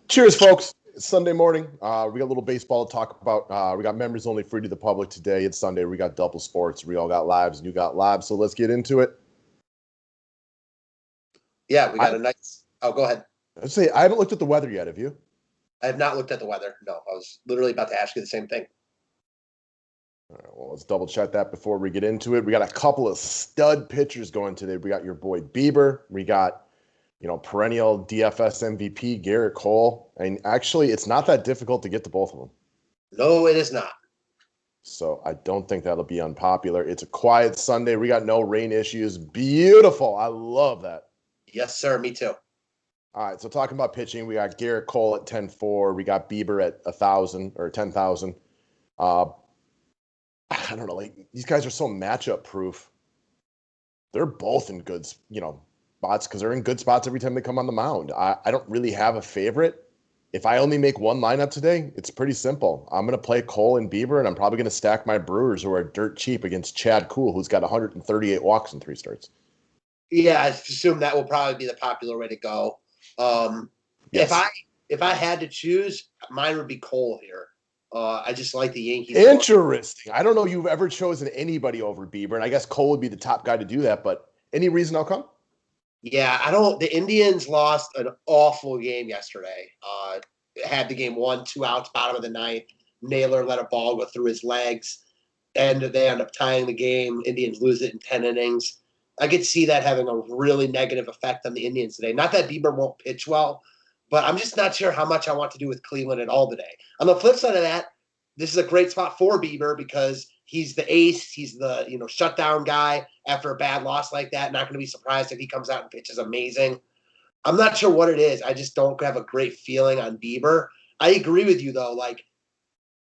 Cheers, folks. It's Sunday morning. We got a little baseball to talk about. We got members only free to the public today. It's Sunday. We got double sports. We all got lives and you got lives. So let's get into it. Yeah, we got a nice. Oh, go ahead. I'd say I haven't looked at the weather yet. Have you? I have not looked at the weather. No, I was literally about to ask you the same thing. All right, well, let's double check that before we get into it. We got a couple of stud pitchers going today. We got your boy Bieber. We got, perennial DFS MVP Garrett Cole. And actually, it's not that difficult to get to both of them. No, it is not. So I don't think that'll be unpopular. It's a quiet Sunday. We got no rain issues. Beautiful. I love that. Yes, sir. Me too. All right, so talking about pitching, we got Garrett Cole at 10-4. We got Bieber at 1,000 or 10,000. I don't know, these guys are so matchup proof. They're both in good, spots because they're in good spots every time they come on the mound. I don't really have a favorite. If I only make one lineup today, it's pretty simple. I'm going to play Cole and Bieber, and I'm probably going to stack my Brewers, who are dirt cheap, against Chad Kuhl, who's got 138 walks in 3 starts. Yeah, I assume that will probably be the popular way to go. Yes. If I had to choose, mine would be Cole here. I just like the Yankees. Interesting. I don't know you've ever chosen anybody over Bieber, and I guess Cole would be the top guy to do that, but any reason how come? Yeah, the Indians lost an awful game yesterday. Had the game 1-2 outs, bottom of the ninth. Naylor let a ball go through his legs, and they end up tying the game. Indians lose it in 10 innings. I could see that having a really negative effect on the Indians today. Not that Bieber won't pitch well, but I'm just not sure how much I want to do with Cleveland at all today. On the flip side of that, this is a great spot for Bieber because he's the ace. He's the shutdown guy after a bad loss like that. Not going to be surprised if he comes out and pitches amazing. I'm not sure what it is. I just don't have a great feeling on Bieber. I agree with you, though.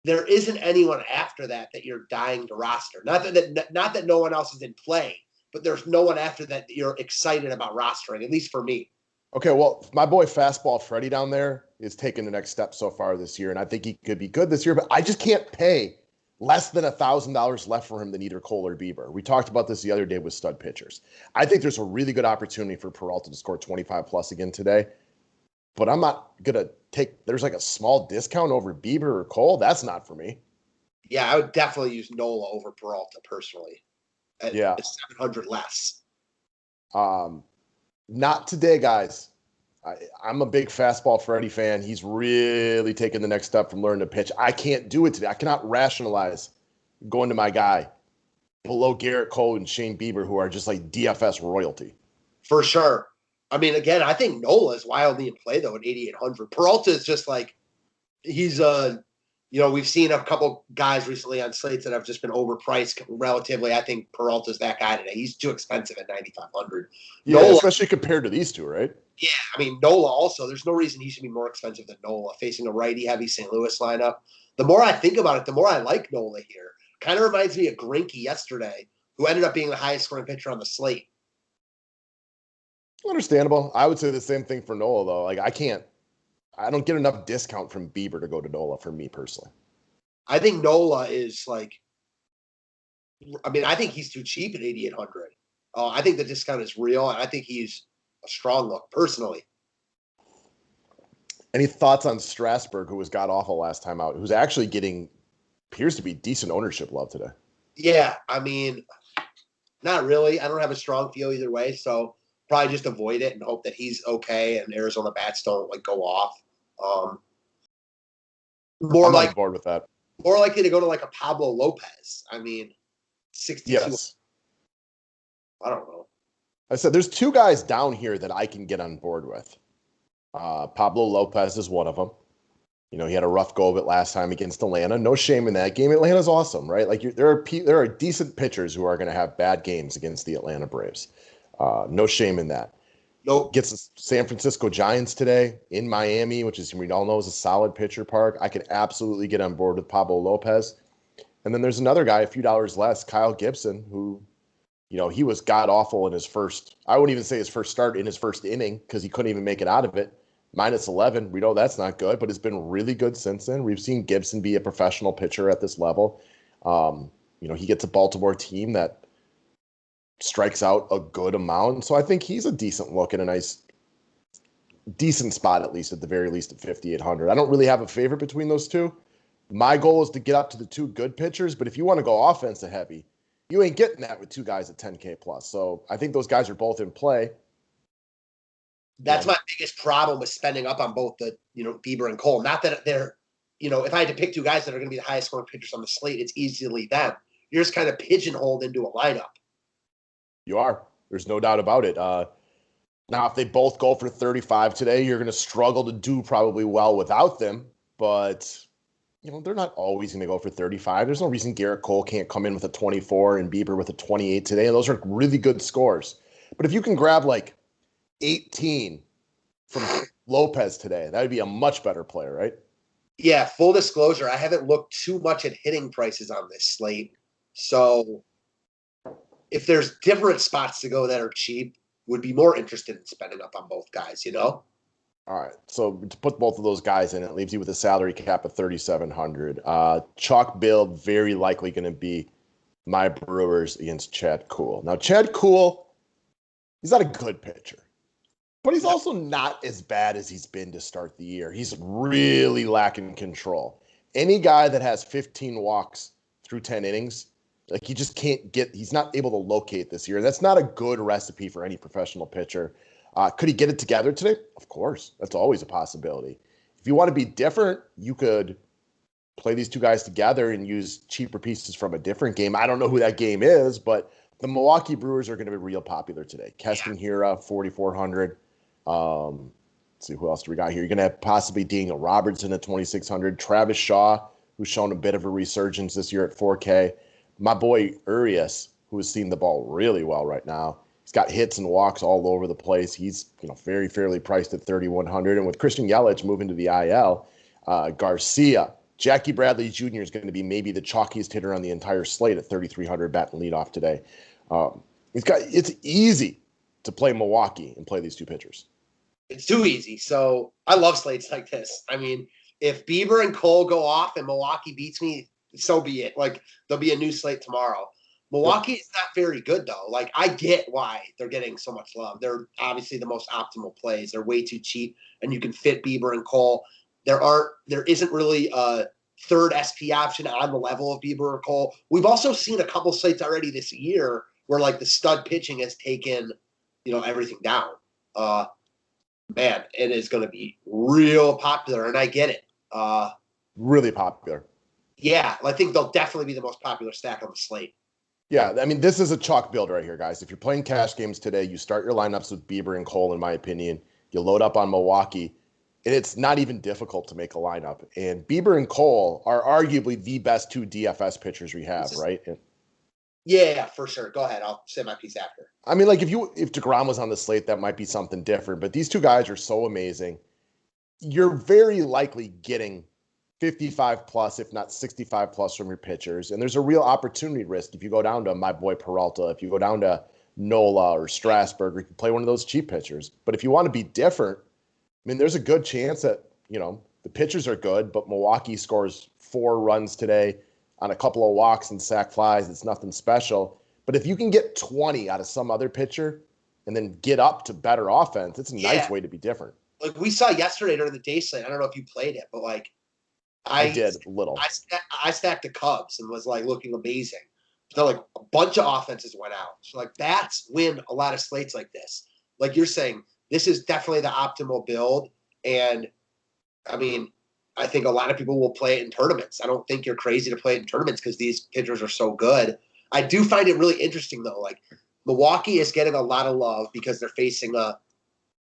There isn't anyone after that you're dying to roster. Not that no one else is in play, but there's no one after that you're excited about rostering, at least for me. Okay, well, my boy Fastball Freddie down there is taking the next step so far this year, and I think he could be good this year, but I just can't pay less than $1,000 left for him than either Cole or Bieber. We talked about this the other day with stud pitchers. I think there's a really good opportunity for Peralta to score 25-plus again today, but I'm not going to there's a small discount over Bieber or Cole. That's not for me. Yeah, I would definitely use Nola over Peralta personally. At 700 less. Not today, guys. I'm a big Fastball Freddie fan. He's really taking the next step from learning to pitch. I can't do it today. I cannot rationalize going to my guy below Garrett Cole and Shane Bieber, who are just like DFS royalty. For sure. I mean, again, I think Nola is wildly in play, though, at 8,800. Peralta is just he's we've seen a couple guys recently on slates that have just been overpriced relatively. I think Peralta's that guy today. He's too expensive at 9,500. Yeah, Nola, especially compared to these two, right? Yeah, I mean, Nola also, there's no reason he should be more expensive than Nola, facing a righty-heavy St. Louis lineup. The more I think about it, the more I like Nola here. Kind of reminds me of Greinke yesterday, who ended up being the highest-scoring pitcher on the slate. Understandable. I would say the same thing for Nola, though. I don't get enough discount from Bieber to go to Nola for me personally. I think Nola is I think he's too cheap at 8,800. I think the discount is real, and I think he's a strong look personally. Any thoughts on Strasbourg, who was god-awful last time out, who's actually appears to be decent ownership love today? Yeah, I mean, not really. I don't have a strong feel either way, so probably just avoid it and hope that he's okay and Arizona bats don't go off. I'm on board with that. More likely to go to a Pablo Lopez. I mean, 62. Yes. I don't know. I said there's two guys down here that I can get on board with. Pablo Lopez is one of them. He had a rough go of it last time against Atlanta. No shame in that game. Atlanta's awesome, right? There are decent pitchers who are going to have bad games against the Atlanta Braves. No shame in that. Nope. Gets the San Francisco Giants today in Miami, which we all know is a solid pitcher park. I could absolutely get on board with Pablo Lopez. And then there's another guy, a few dollars less, Kyle Gibson, who, he was god-awful in his first, I wouldn't even say his first start, in his first inning, because he couldn't even make it out of it. -11, we know that's not good, but it's been really good since then. We've seen Gibson be a professional pitcher at this level. He gets a Baltimore team that strikes out a good amount. So I think he's a decent look and a nice decent spot, at least at the very least at 5,800. I don't really have a favorite between those two. My goal is to get up to the two good pitchers, but if you want to go offensive heavy, you ain't getting that with two guys at 10K plus. So I think those guys are both in play. That's my biggest problem with spending up on both the, Bieber and Cole. Not that they're, if I had to pick two guys that are going to be the highest scoring pitchers on the slate, it's easily them. You're just kind of pigeonholed into a lineup. You are. There's no doubt about it. Now, if they both go for 35 today, you're going to struggle to do probably well without them. But, they're not always going to go for 35. There's no reason Garrett Cole can't come in with a 24 and Bieber with a 28 today. And those are really good scores. But if you can grab like 18 from Lopez today, that would be a much better player, right? Yeah, full disclosure, I haven't looked too much at hitting prices on this slate. So if there's different spots to go that are cheap, would be more interested in spending up on both guys, All right. So to put both of those guys in, it leaves you with a salary cap of 3,700. Chalk build, very likely going to be my Brewers against Chad Kuhl. Now, Chad Kuhl, he's not a good pitcher, but he's also not as bad as he's been to start the year. He's really lacking control. Any guy that has 15 walks through 10 innings, like he just can't he's not able to locate this year. And that's not a good recipe for any professional pitcher. Could he get it together today? Of course. That's always a possibility. If you want to be different, you could play these two guys together and use cheaper pieces from a different game. I don't know who that game is, but the Milwaukee Brewers are going to be real popular today. Keston Hira, 4,400. Let's see, who else do we got here? You're going to have possibly Daniel Robertson at 2,600. Travis Shaw, who's shown a bit of a resurgence this year at 4K. My boy Urias, who is seeing the ball really well right now. He's got hits and walks all over the place. He's very fairly priced at 3,100. And with Christian Yelich moving to the IL, Garcia, Jackie Bradley Jr. is going to be maybe the chalkiest hitter on the entire slate at 3,300 batting leadoff today. It's easy to play Milwaukee and play these two pitchers. It's too easy. So I love slates like this. I mean, if Bieber and Cole go off and Milwaukee beats me, so be it. Like, there'll be a new slate tomorrow. Milwaukee is not very good, though. Like, I get why they're getting so much love. They're obviously the most optimal plays. They're way too cheap, and you can fit Bieber and Cole. There isn't really a third SP option on the level of Bieber or Cole. We've also seen a couple slates already this year where, like, the stud pitching has taken, everything down. Man, it is going to be real popular, and I get it. Really popular. Yeah, I think they'll definitely be the most popular stack on the slate. Yeah, I mean, this is a chalk build right here, guys. If you're playing cash games today, you start your lineups with Bieber and Cole, in my opinion. You load up on Milwaukee, and it's not even difficult to make a lineup. And Bieber and Cole are arguably the best two DFS pitchers we have, right? Yeah, for sure. Go ahead. I'll say my piece after. I mean, like, if DeGrom was on the slate, that might be something different. But these two guys are so amazing. You're very likely getting 55 plus, if not 65 plus from your pitchers. And there's a real opportunity risk if you go down to my boy Peralta, if you go down to Nola or Strasbourg, or you can play one of those cheap pitchers. But if you want to be different, I mean, there's a good chance that, the pitchers are good, but Milwaukee scores 4 runs today on a couple of walks and sac flies. It's nothing special. But if you can get 20 out of some other pitcher and then get up to better offense, it's a nice way to be different. Like we saw yesterday during the day slate, I don't know if you played it, but like, I did a little. I stacked the Cubs and was like looking amazing. So like a bunch of offenses went out. So like bats win a lot of slates like this. Like you're saying, this is definitely the optimal build. And I mean, I think a lot of people will play it in tournaments. I don't think you're crazy to play it in tournaments because these pitchers are so good. I do find it really interesting though. Like Milwaukee is getting a lot of love because they're facing a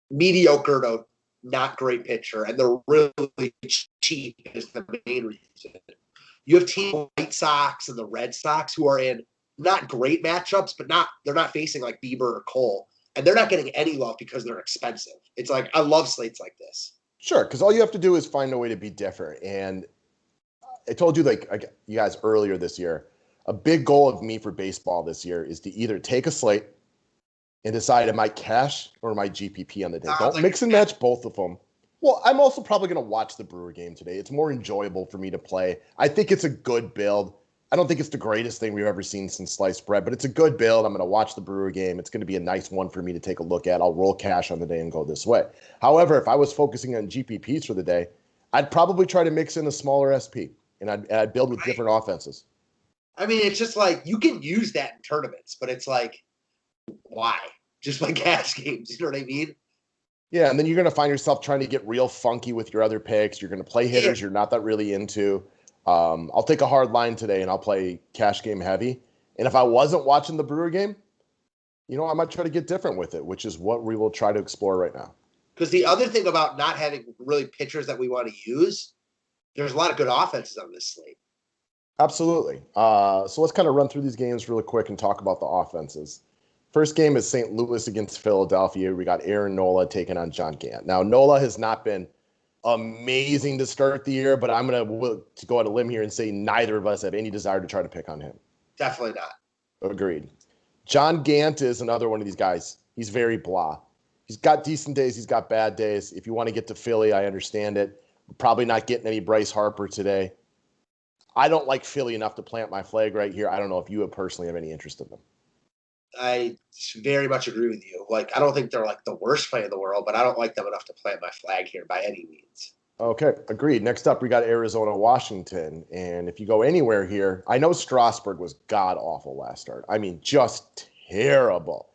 mediocre to not great pitcher, and they're really cheap is the main reason. You have team White Sox and the Red Sox who are in not great matchups, but they're not facing like Bieber or Cole, and they're not getting any love because they're expensive. It's like I love slates like this. Sure, because all you have to do is find a way to be different. And I told you, like you guys earlier this year, a big goal of me for baseball this year is to either take a slate and decide am I cash or am I GPP on the day. Don't mix and match both of them. Well, I'm also probably going to watch the Brewer game today. It's more enjoyable for me to play. I think it's a good build. I don't think it's the greatest thing we've ever seen since sliced bread, but it's a good build. I'm going to watch the Brewer game. It's going to be a nice one for me to take a look at. I'll roll cash on the day and go this way. However, if I was focusing on GPPs for the day, I'd probably try to mix in a smaller SP, and I'd build with different offenses. I mean, it's just like you can use that in tournaments, but it's like, why? Just like cash games, you know what I mean? Yeah, and then you're going to find yourself trying to get real funky with your other picks. You're going to play hitters you're not that really into. I'll take a hard line today, and I'll play cash game heavy. And if I wasn't watching the Brewer game, I might try to get different with it, which is what we will try to explore right now. Because the other thing about not having really pitchers that we want to use, there's a lot of good offenses on this slate. Absolutely. So let's kind of run through these games really quick and talk about the offenses. First game is St. Louis against Philadelphia. We got Aaron Nola taking on John Gant. Now, Nola has not been amazing to start the year, but I'm going to go on a limb here and say neither of us have any desire to try to pick on him. Definitely not. Agreed. John Gant is another one of these guys. He's very blah. He's got decent days. He's got bad days. If you want to get to Philly, I understand it. We're probably not getting any Bryce Harper today. I don't like Philly enough to plant my flag right here. I don't know if you personally have any interest in them. I very much agree with you. Like, I don't think they're like the worst play in the world, but I don't like them enough to plant my flag here by any means. Okay, agreed. Next up, we got Arizona, Washington. And if you go anywhere here, I know Strasbourg was god-awful last start. I mean, just terrible.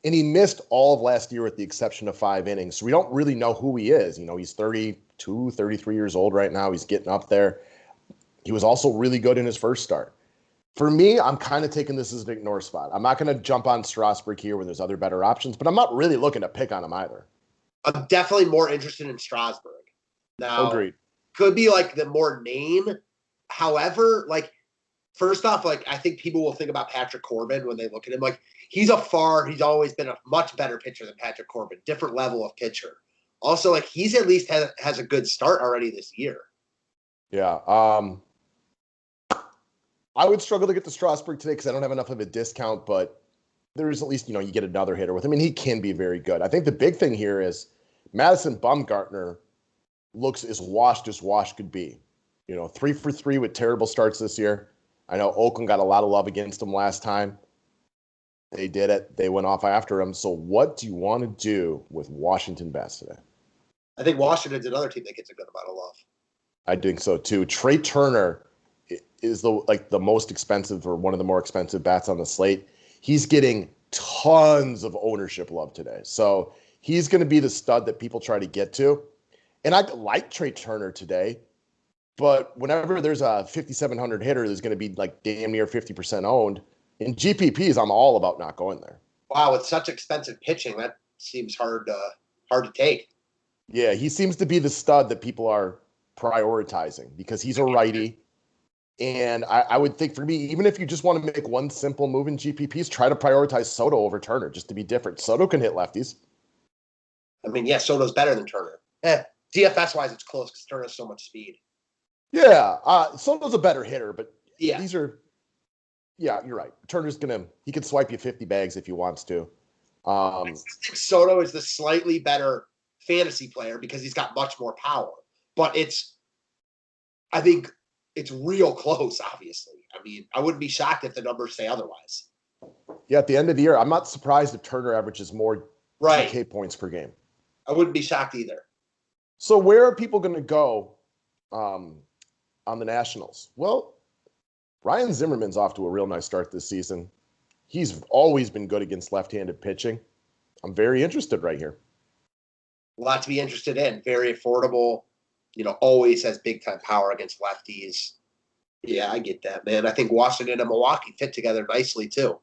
And he missed all of last year with the exception of 5 innings. So we don't really know who he is. He's 32, 33 years old right now. He's getting up there. He was also really good in his first start. For me, I'm kind of taking this as an ignore spot. I'm not going to jump on Strasbourg here when there's other better options, but I'm not really looking to pick on him either. I'm definitely more interested in Strasbourg. Now, agreed. Could be like the more name. However, like, first off, like, I think people will think about Patrick Corbin when they look at him. Like, he's always been a much better pitcher than Patrick Corbin, different level of pitcher. Also, like, he's at least has a good start already this year. Yeah. I would struggle to get to Strasbourg today because I don't have enough of a discount, but there's at least, you get another hitter with him, and he can be very good. I think the big thing here is Madison Bumgarner looks as washed could be. 3 for 3 with terrible starts this year. I know Oakland got a lot of love against him last time. They did it. They went off after him. So what do you want to do with Washington bats today? I think Washington's another team that gets a good amount of love. I think so too. Trey Turner is the most expensive or one of the more expensive bats on the slate. He's getting tons of ownership love today. So he's going to be the stud that people try to get to. And I like Trey Turner today, but whenever there's a 5,700 hitter that's going to be like damn near 50% owned, in GPPs, I'm all about not going there. Wow, with such expensive pitching, that seems hard to take. Yeah, he seems to be the stud that people are prioritizing because he's a righty. And I would think for me, even if you just want to make one simple move in GPPs, try to prioritize Soto over Turner just to be different. Soto can hit lefties. I mean, yeah, Soto's better than Turner. DFS-wise, it's close because Turner has so much speed. Yeah, Soto's a better hitter, but yeah, yeah, you're right. Turner's he can swipe you 50 bags if he wants to. I think Soto is the slightly better fantasy player because he's got much more power. But I think it's real close, obviously. I mean, I wouldn't be shocked if the numbers say otherwise. Yeah, at the end of the year, I'm not surprised if Turner averages more TK points per game. I wouldn't be shocked either. So where are people going to go on the Nationals? Well, Ryan Zimmerman's off to a real nice start this season. He's always been good against left-handed pitching. I'm very interested right here. A lot to be interested in. Very affordable. Always has big-time power against lefties. Yeah, I get that, man. I think Washington and Milwaukee fit together nicely, too.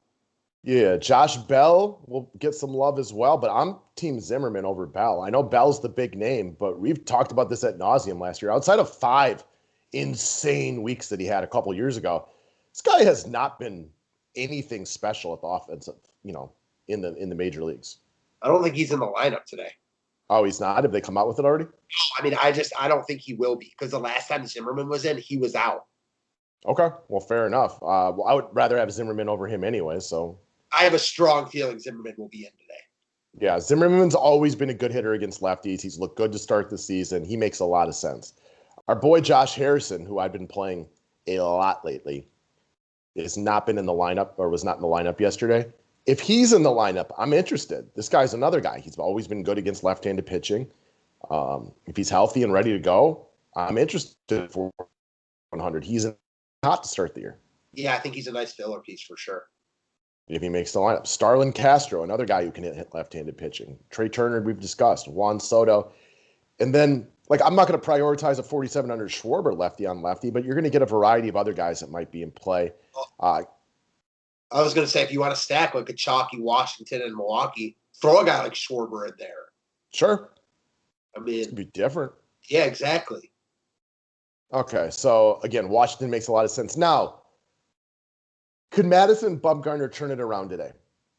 Yeah, Josh Bell will get some love as well, but I'm Team Zimmerman over Bell. I know Bell's the big name, but we've talked about this ad nauseum last year. Outside of 5 insane weeks that he had a couple years ago, this guy has not been anything special at the offensive, in the major leagues. I don't think he's in the lineup today. Oh, he's not? Have they come out with it already? No, I mean, I don't think he will be because the last time Zimmerman was in, he was out. Okay, well, fair enough. I would rather have Zimmerman over him anyway, so. I have a strong feeling Zimmerman will be in today. Yeah, Zimmerman's always been a good hitter against lefties. He's looked good to start the season. He makes a lot of sense. Our boy Josh Harrison, who I've been playing a lot lately, has not been in the lineup or was not in the lineup yesterday. If he's in the lineup, I'm interested. This guy's another guy. He's always been good against left-handed pitching. If he's healthy and ready to go, I'm interested for 100. He's hot to start the year. Yeah, I think he's a nice filler piece for sure. If he makes the lineup. Starlin Castro, another guy who can hit left-handed pitching. Trey Turner, we've discussed. Juan Soto. And then, I'm not going to prioritize a 4,700 Schwarber lefty on lefty, but you're going to get a variety of other guys that might be in play. I was going to say, if you want to stack like a chalky Washington and Milwaukee, throw a guy like Schwarber in there. Sure. I mean, it'd be different. Yeah, exactly. Okay, so again, Washington makes a lot of sense. Now, could Madison Bumgarner turn it around today?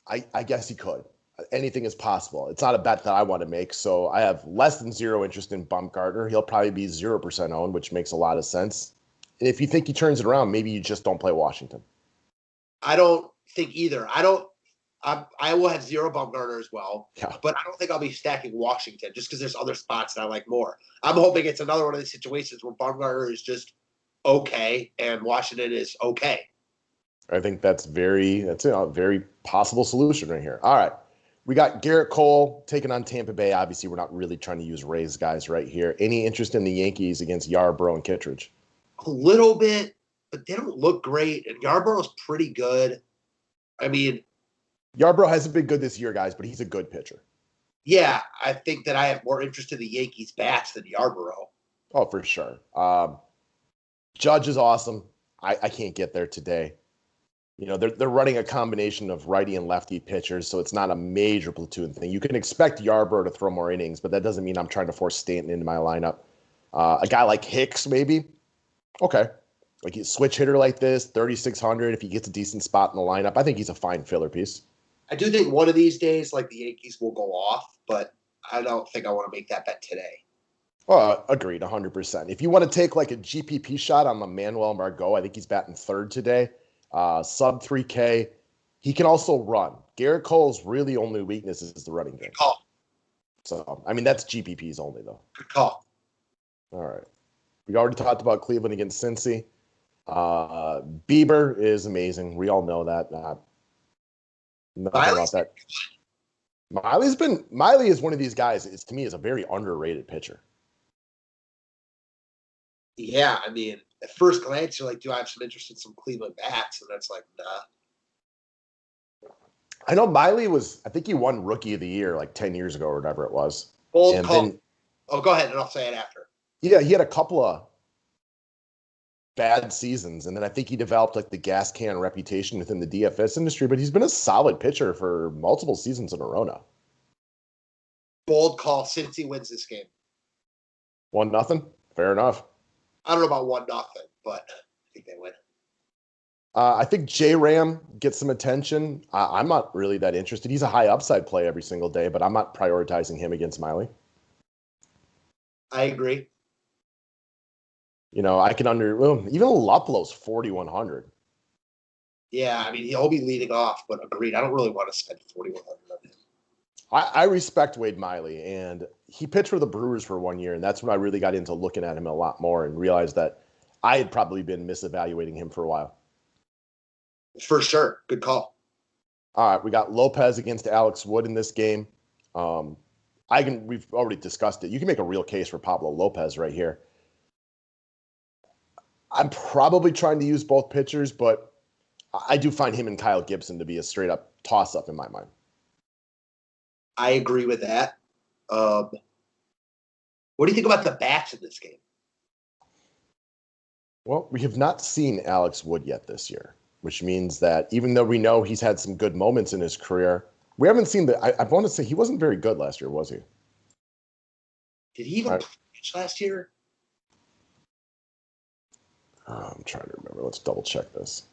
I guess he could. Anything is possible. It's not a bet that I want to make, so I have less than zero interest in Bumgarner. He'll probably be 0% owned, which makes a lot of sense. And if you think he turns it around, maybe you just don't play Washington. I don't think either. I will have zero Bumgarner as well, but I don't think I'll be stacking Washington just because there's other spots that I like more. I'm hoping it's another one of these situations where Bumgarner is just okay and Washington is okay. I think that's a very possible solution right here. All right. We got Garrett Cole taking on Tampa Bay. Obviously, we're not really trying to use Rays guys right here. Any interest in the Yankees against Yarbrough and Kittredge? A little bit, but they don't look great. And Yarbrough's pretty good. I mean, Yarbrough hasn't been good this year, guys, but he's a good pitcher. Yeah, I think that I have more interest in the Yankees bats than Yarbrough. Oh, for sure. Judge is awesome. I can't get there today. They're running a combination of righty and lefty pitchers, so it's not a major platoon thing. You can expect Yarbrough to throw more innings, but that doesn't mean I'm trying to force Stanton into my lineup. A guy like Hicks, maybe. Okay. Like a switch hitter like this, 3,600, if he gets a decent spot in the lineup, I think he's a fine filler piece. I do think one of these days, the Yankees will go off, but I don't think I want to make that bet today. Agreed, 100%. If you want to take a GPP shot on Manuel Margot, I think he's batting third today. Sub 3K. He can also run. Garrett Cole's really only weakness is the running game. Good call. So, that's GPPs only, though. Good call. All right. We already talked about Cleveland against Cincy. Bieber is amazing. We all know that. Nothing about that. Miley is one of these guys, to me, is a very underrated pitcher. Yeah, at first glance, you're like, do I have some interest in some Cleveland bats? And that's like, nah. I know Miley I think he won Rookie of the Year 10 years ago or whatever it was. Bold call. Go ahead, and I'll say it after. Yeah, he had a couple of bad seasons, and then I think he developed the gas can reputation within the DFS industry, but he's been a solid pitcher for multiple seasons in a row now. Bold call since he wins this game. 1-0? Fair enough. I don't know about 1-0, but I think they win. I think J-Ram gets some attention. I'm not really that interested. He's a high upside play every single day, but I'm not prioritizing him against Miley. I agree. I can even Luplo's 4,100. Yeah, he'll be leading off, but agreed. I don't really want to spend 4,100 on him. I respect Wade Miley, and he pitched for the Brewers for 1 year, and that's when I really got into looking at him a lot more and realized that I had probably been misevaluating him for a while. For sure. Good call. All right, we got Lopez against Alex Wood in this game. We've already discussed it. You can make a real case for Pablo Lopez right here. I'm probably trying to use both pitchers, but I do find him and Kyle Gibson to be a straight-up toss-up in my mind. I agree with that. What do you think about the bats in this game? Well, we have not seen Alex Wood yet this year, which means that even though we know he's had some good moments in his career, we haven't seen I want to say he wasn't very good last year, was he? Did he even pitch last year? I'm trying to remember. Let's double check this.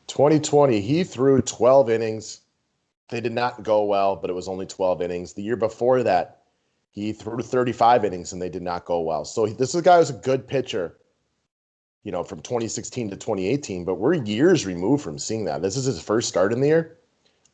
2020, he threw 12 innings. They did not go well, but it was only 12 innings. The year before that, he threw 35 innings, and they did not go well. So this is a guy who's a good pitcher, from 2016 to 2018, but we're years removed from seeing that. This is his first start in the year.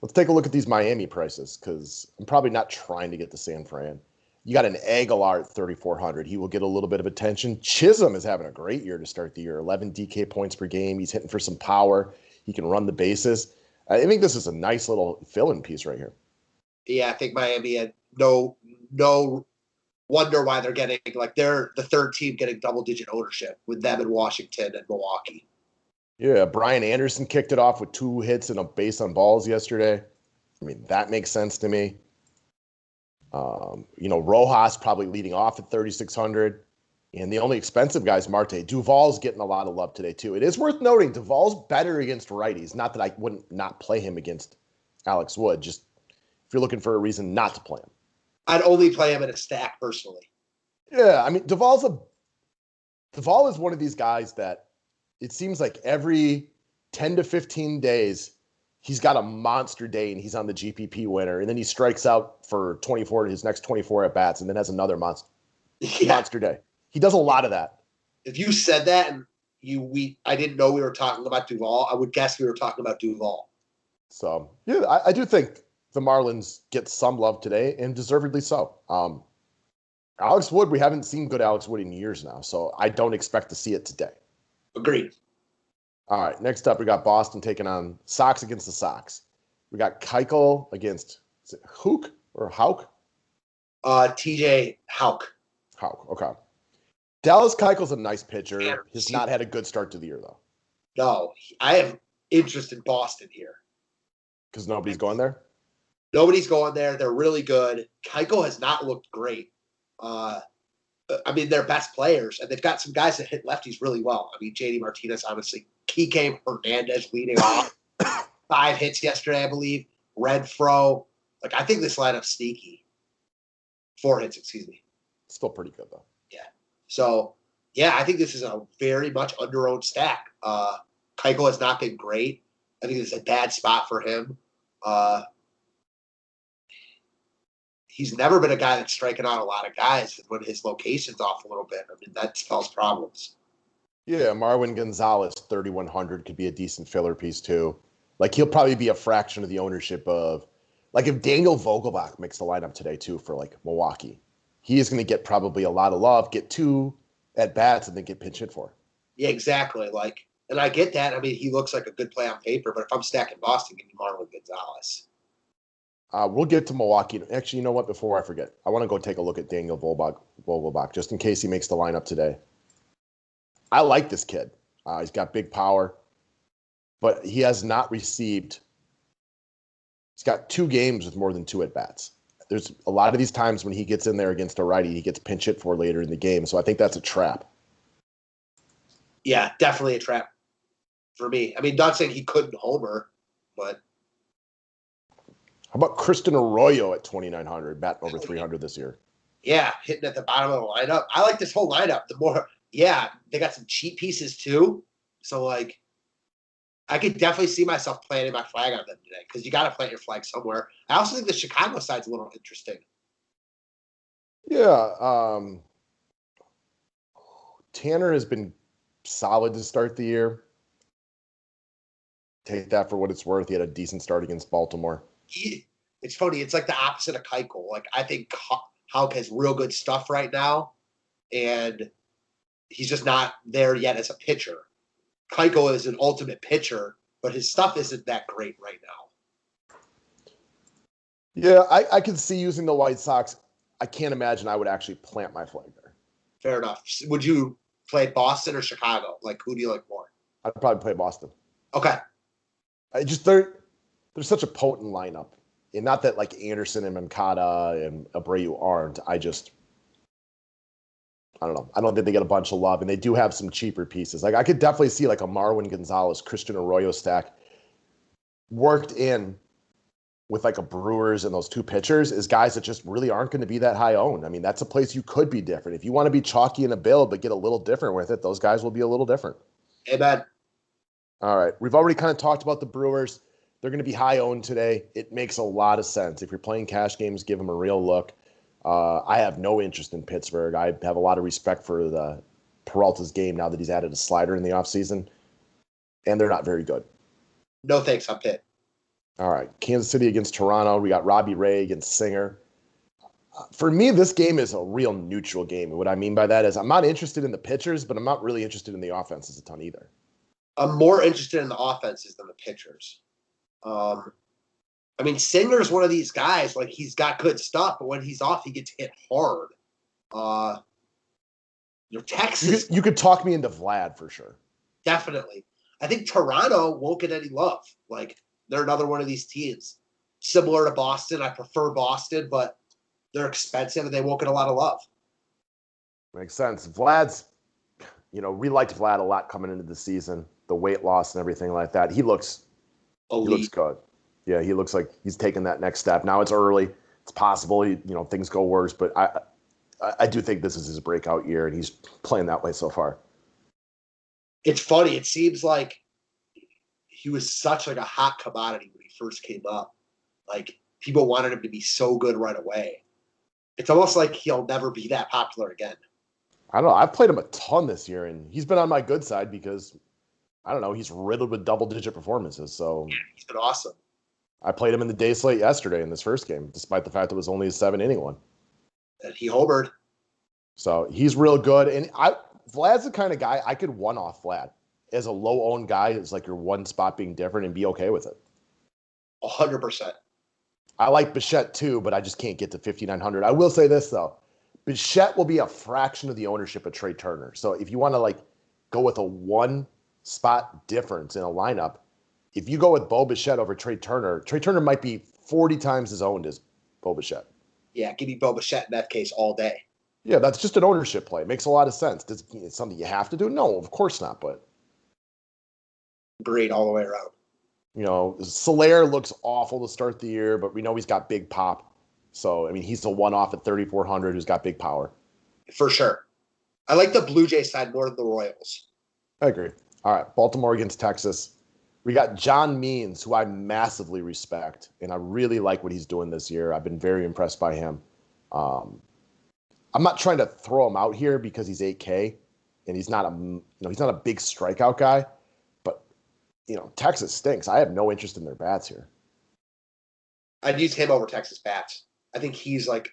Let's take a look at these Miami prices, because I'm probably not trying to get to San Fran. You got an Aguilar at 3,400. He will get a little bit of attention. Chisholm is having a great year to start the year. 11 DK points per game. He's hitting for some power. He can run the bases. I think this is a nice little fill-in piece right here. Yeah, I think Miami had no wonder why they're getting, like, they're the third team getting double-digit ownership with them in Washington and Milwaukee. Yeah, Brian Anderson kicked it off with 2 hits and a base on balls yesterday. I mean, that makes sense to me. Rojas probably leading off at 3,600. And the only expensive guy is Marte. Duvall's getting a lot of love today, too. It is worth noting Duvall's better against righties. Not that I wouldn't not play him against Alex Wood. Just if you're looking for a reason not to play him. I'd only play him in a stack personally. Yeah, I mean, Duvall is one of these guys that it seems like every 10 to 15 days, he's got a monster day and he's on the GPP winner. And then he strikes out for his next 24 at bats, and then has another monster day. He does a lot of that. If you said that and I didn't know we were talking about Duvall, I would guess we were talking about Duvall. So, yeah, I do think the Marlins get some love today, and deservedly so. Alex Wood, we haven't seen good Alex Wood in years now, so I don't expect to see it today. Agreed. All right, next up, we got Boston taking on Sox against the Sox. We got Keuchel against, is it Hook or Hauk? TJ Hauk. Hauk, okay. Dallas Keuchel's a nice pitcher. He's not had a good start to the year, though. No, I have interest in Boston here. Because nobody's going there? Nobody's going there. They're really good. Keuchel has not looked great. They're best players, and they've got some guys that hit lefties really well. I mean, JD Martinez, obviously. Kike Hernandez leading off. 5 hits yesterday, I believe. Renfroe. I think this lineup's sneaky. 4 hits, excuse me. Still pretty good, though. Yeah. So, I think this is a very much under-owned stack. Keuchel has not been great. I think this is a bad spot for him. He's never been a guy that's striking out a lot of guys when his location's off a little bit. I mean, that spells problems. Yeah, Marwin Gonzalez, 3,100, could be a decent filler piece, too. He'll probably be a fraction of the ownership of, if Daniel Vogelbach makes the lineup today, too, for, Milwaukee. He is going to get probably a lot of love, get 2 at-bats, and then get pinch hit for. Yeah, exactly. And I get that. I mean, he looks like a good play on paper, but if I'm stacking Boston, give me Marwin Gonzalez. We'll get to Milwaukee. Actually, you know what? Before I forget, I want to go take a look at Daniel Vogelbach, just in case he makes the lineup today. I like this kid. He's got big power, but he has not received – he's got 2 games with more than 2 at-bats. There's a lot of these times when he gets in there against a righty, he gets pinch hit for later in the game, so I think that's a trap. Yeah, definitely a trap for me. I mean, not saying he couldn't homer, but – how about Kristin Arroyo at 2,900, batting over 300 this year? Yeah, hitting at the bottom of the lineup. I like this whole lineup. They got some cheap pieces too. So, I could definitely see myself planting my flag on them today because you got to plant your flag somewhere. I also think the Chicago side's a little interesting. Yeah. Tanner has been solid to start the year. Take that for what it's worth. He had a decent start against Baltimore. It's funny. It's like the opposite of Keuchel. I think Hauk has real good stuff right now, and he's just not there yet as a pitcher. Keuchel is an ultimate pitcher, but his stuff isn't that great right now. Yeah, I can see using the White Sox. I can't imagine I would actually plant my flag there. Fair enough. Would you play Boston or Chicago? Who do you like more? I'd probably play Boston. Okay. They're such a potent lineup. And not that Anderson and Moncada and Abreu aren't. I don't know. I don't think they get a bunch of love. And they do have some cheaper pieces. I could definitely see a Marwin Gonzalez, Kristin Arroyo stack worked in with a Brewers and those 2 pitchers is guys that just really aren't going to be that high owned. I mean, that's a place you could be different. If you want to be chalky in a build but get a little different with it, those guys will be a little different. Amen. All right. We've already kind of talked about the Brewers. They're going to be high owned today. It makes a lot of sense. If you're playing cash games, give them a real look. I have no interest in Pittsburgh. I have a lot of respect for the Peralta's game now that he's added a slider in the offseason, and they're not very good. No thanks, I'm Pitt. All right. Kansas City against Toronto. We got Robbie Ray against Singer. For me, this game is a real neutral game. And what I mean by that is I'm not interested in the pitchers, but I'm not really interested in the offenses a ton either. I'm more interested in the offenses than the pitchers. I mean, Singer's one of these guys, like he's got good stuff, but when he's off, he gets hit hard. Texas. You could talk me into Vlad for sure. Definitely. I think Toronto won't get any love. Like, they're another one of these teams. Similar to Boston. I prefer Boston, but they're expensive and they won't get a lot of love. Makes sense. Vlad's, we liked Vlad a lot coming into the season, the weight loss and everything like that. He looks good. Yeah, he looks like he's taking that next step. Now it's early. It's possible, things go worse, but I do think this is his breakout year, and he's playing that way so far. It's funny. It seems like he was such like a hot commodity when he first came up. Like, people wanted him to be so good right away. It's almost like he'll never be that popular again. I don't know. I've played him a ton this year, and he's been on my good side because, I don't know, he's riddled with double-digit performances. So yeah, he's been awesome. I played him in the day slate yesterday in this first game, despite the fact it was only a 7-inning one. And he homered. So he's real good. And Vlad's the kind of guy I could one-off Vlad as a low-owned guy. It's like your one spot being different and be okay with it. 100%. I like Bichette too, but I just can't get to 5,900. I will say this, though. Bichette will be a fraction of the ownership of Trey Turner. So if you want to go with a one-spot difference in a lineup, if you go with Bo Bichette over Trey Turner might be 40 times as owned as Bo Bichette. Yeah, give me Bo Bichette in that case all day. Yeah, that's just an ownership play. It makes a lot of sense. It's something you have to do? No, of course not, but... Great all the way around. Soler looks awful to start the year, but we know he's got big pop. So, I mean, he's the one-off at 3,400 who's got big power. For sure. I like the Blue Jays side more than the Royals. I agree. All right, Baltimore against Texas. We got John Means, who I massively respect, and I really like what he's doing this year. I've been very impressed by him. I'm not trying to throw him out here because he's 8K, and he's not a big strikeout guy. But Texas stinks. I have no interest in their bats here. I'd use him over Texas bats. I think he's like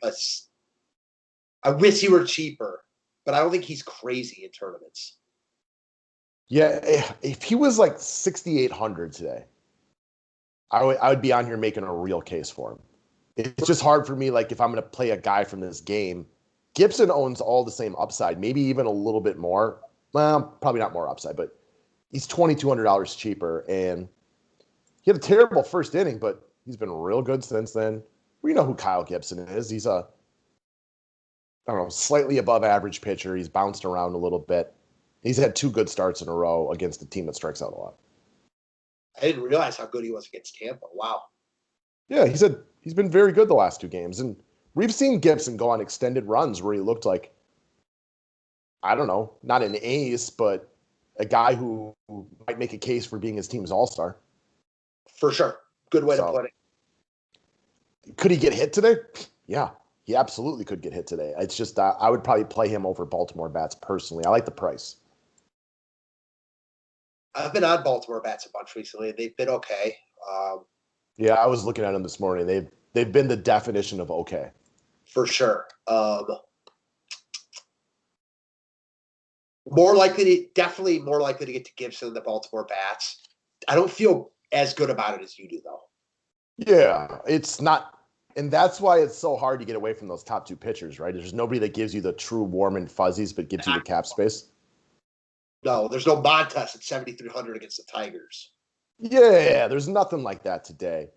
I wish he were cheaper, but I don't think he's crazy in tournaments. Yeah, if he was like 6,800 today, I would be on here making a real case for him. It's just hard for me, if I'm going to play a guy from this game. Gibson owns all the same upside, maybe even a little bit more. Well, probably not more upside, but he's $2,200 cheaper. And he had a terrible first inning, but he's been real good since then. We know who Kyle Gibson is. He's slightly above average pitcher. He's bounced around a little bit. He's had 2 good starts in a row against a team that strikes out a lot. I didn't realize how good he was against Tampa. Wow. Yeah, he's been very good the last 2 games. And we've seen Gibson go on extended runs where he looked like, I don't know, not an ace, but a guy who might make a case for being his team's all-star. For sure. Good way to put it. Could he get hit today? Yeah, he absolutely could get hit today. It's just I would probably play him over Baltimore bats personally. I like the price. I've been on Baltimore bats a bunch recently. They've been okay. Yeah, I was looking at them this morning. They've been the definition of okay. For sure. Definitely more likely to get to Gibson than the Baltimore bats. I don't feel as good about it as you do, though. Yeah, it's not, and that's why it's so hard to get away from those top 2 pitchers, right? There's nobody that gives you the true warm and fuzzies, but gives you the cap space. No, there's no Montes at 7,300 against the Tigers. Yeah, there's nothing like that today.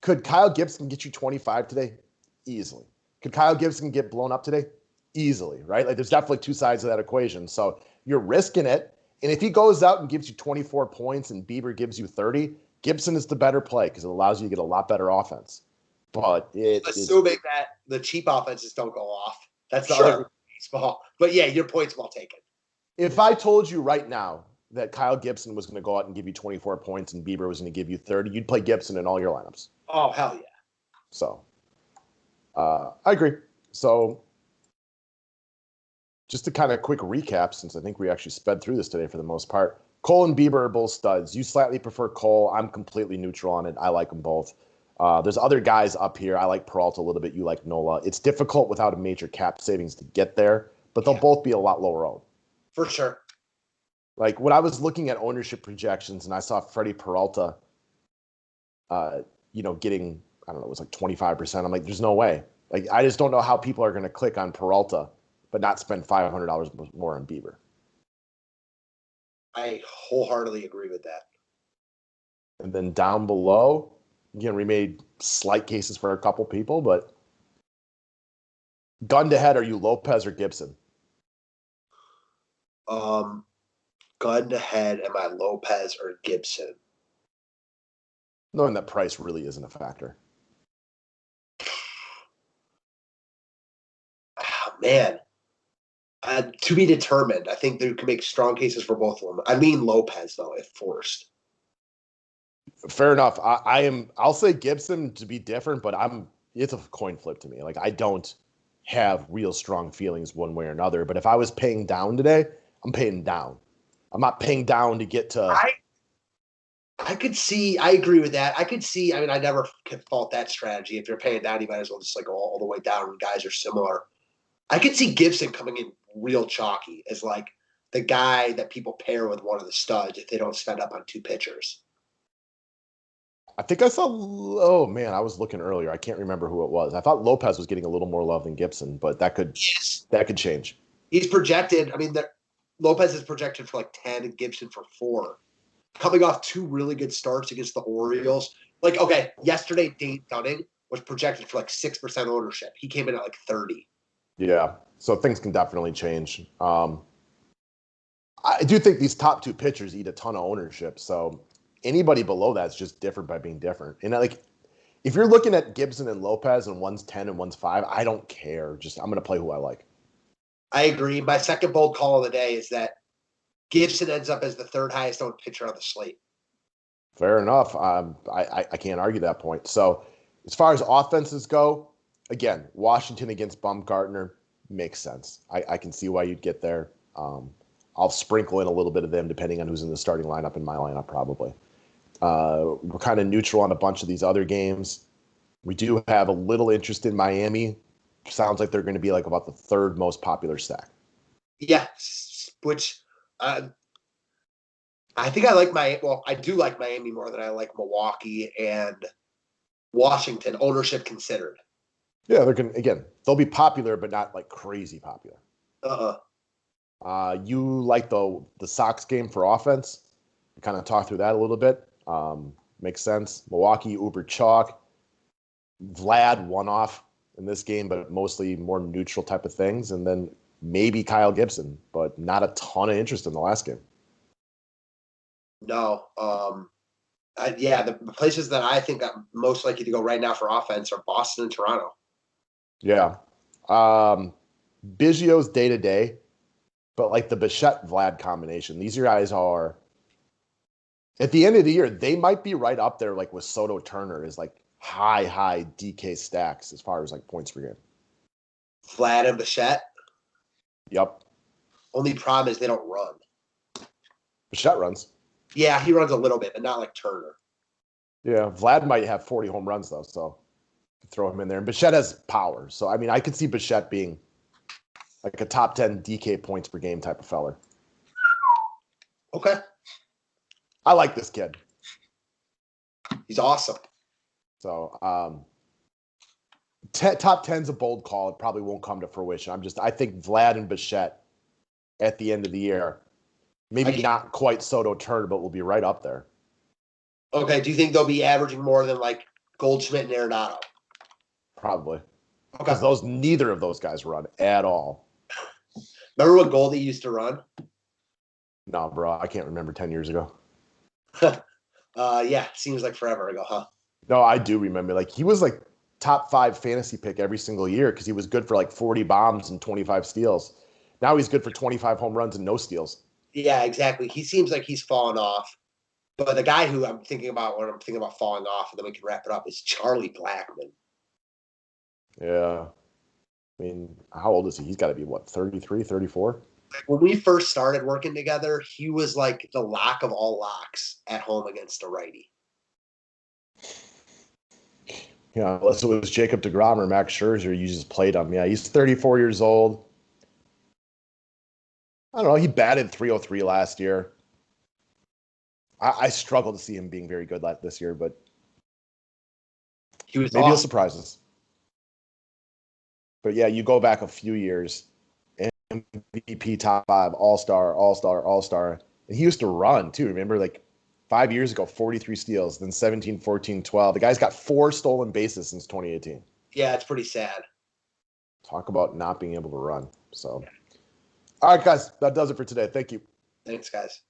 Could Kyle Gibson get you 25 today? Easily. Could Kyle Gibson get blown up today? Easily, right? There's definitely 2 sides of that equation. So you're risking it. And if he goes out and gives you 24 points and Bieber gives you 30, Gibson is the better play because it allows you to get a lot better offense. But assuming that the cheap offenses don't go off. That's the other baseball. But yeah, your point's well taken. If I told you right now that Kyle Gibson was going to go out and give you 24 points and Bieber was going to give you 30, you'd play Gibson in all your lineups. Oh, hell yeah. So, I agree. So, just a kind of quick recap, since I think we actually sped through this today for the most part. Cole and Bieber are both studs. You slightly prefer Cole. I'm completely neutral on it. I like them both. There's other guys up here. I like Peralta a little bit. You like Nola. It's difficult without a major cap savings to get there, but they'll both be a lot lower owned. For sure. Like when I was looking at ownership projections and I saw Freddie Peralta, getting, I don't know, it was like 25%. I'm like, there's no way. Like, I just don't know how people are going to click on Peralta, but not spend $500 more on Bieber. I wholeheartedly agree with that. And then down below, again, we made slight cases for a couple people, but gun to head, are you Lopez or Gibson? Gun to head, am I Lopez or Gibson? Knowing that price really isn't a factor. Oh, man. To be determined. I think they can make strong cases for both of them. I mean Lopez, though, if forced. Fair enough. I'll say Gibson to be different, but it's a coin flip to me. Like, I don't have real strong feelings one way or another, but if I was paying down today, I'm paying down. I'm not paying down to get to. I could see, I agree with that. I could see, I mean, I never can fault that strategy. If you're paying down, you might as well just like go all the way down when guys are similar. I could see Gibson coming in real chalky as like the guy that people pair with one of the studs if they don't spend up on two pitchers. I think I saw, oh man, I was looking earlier. I can't remember who it was. I thought Lopez was getting a little more love than Gibson, but that could change. He's projected, I mean, Lopez is projected for like 10 and Gibson for 4. Coming off 2 really good starts against the Orioles. Like, okay, yesterday, Dane Dunning was projected for like 6% ownership. He came in at like 30. Yeah, so things can definitely change. I do think these top 2 pitchers eat a ton of ownership, so anybody below that is just different by being different. And like, if you're looking at Gibson and Lopez and one's 10 and one's 5, I don't care. Just I'm going to play who I like. I agree. My second bold call of the day is that Gibson ends up as the 3rd highest owned pitcher on the slate. Fair enough. I can't argue that point. So as far as offenses go, again, Washington against Bumgarner makes sense. I can see why you'd get there. I'll sprinkle in a little bit of them depending on who's in the starting lineup in my lineup probably. We're kind of neutral on a bunch of these other games. We do have a little interest in Miami. Sounds like they're going to be like about the 3rd most popular stack. Yeah, which I think I like I do like Miami more than I like Milwaukee and Washington, ownership considered. Yeah, they'll be popular, but not like crazy popular. You like the Sox game for offense? We kind of talk through that a little bit. Makes sense. Milwaukee, Uber chalk. Vlad one-off in this game, but mostly more neutral type of things. And then maybe Kyle Gibson, but not a ton of interest in the last game. No. The places that I think I'm most likely to go right now for offense are Boston and Toronto. Yeah. Biggio's day-to-day, but like the Bichette-Vlad combination, these guys are, at the end of the year, they might be right up there like with Soto Turner is like high DK stacks as far as like points per game. Vlad and Bichette? Yep. Only problem is they don't run. Bichette runs. Yeah, he runs a little bit, but not like Turner. Yeah, Vlad might have 40 home runs though, so throw him in there. And Bichette has power, so I mean, I could see Bichette being like a top 10 DK points per game type of feller. Okay. I like this kid. He's awesome. So, top 10's a bold call. It probably won't come to fruition. I think Vlad and Bichette at the end of the year, maybe not quite Soto Turner, but will be right up there. Okay. Do you think they'll be averaging more than like Goldschmidt and Arenado? Probably. Okay. Because neither of those guys run at all. Remember when Goldie used to run? No, bro. I can't remember 10 years ago. Yeah. Seems like forever ago, huh? No, I do remember. Like, he was like top 5 fantasy pick every single year because he was good for like 40 bombs and 25 steals. Now he's good for 25 home runs and no steals. Yeah, exactly. He seems like he's fallen off. But the guy who I'm thinking about when I'm thinking about falling off, and then we can wrap it up, is Charlie Blackmon. Yeah. I mean, how old is he? He's got to be, 33, 34? When we first started working together, he was like the lock of all locks at home against a righty. Yeah, unless it was Jacob deGrom or Max Scherzer, you just played him. Yeah, he's 34 years old. I don't know. He batted 303 last year. I struggle to see him being very good this year, but He was maybe he'll awesome. surprise us. But yeah, you go back a few years, MVP top 5, all-star, all-star, all-star. And he used to run too. Remember, like 5 years ago, 43 steals, then 17, 14, 12. The guy's got 4 stolen bases since 2018. Yeah, it's pretty sad. Talk about not being able to run. So, all right, guys, that does it for today. Thank you. Thanks, guys.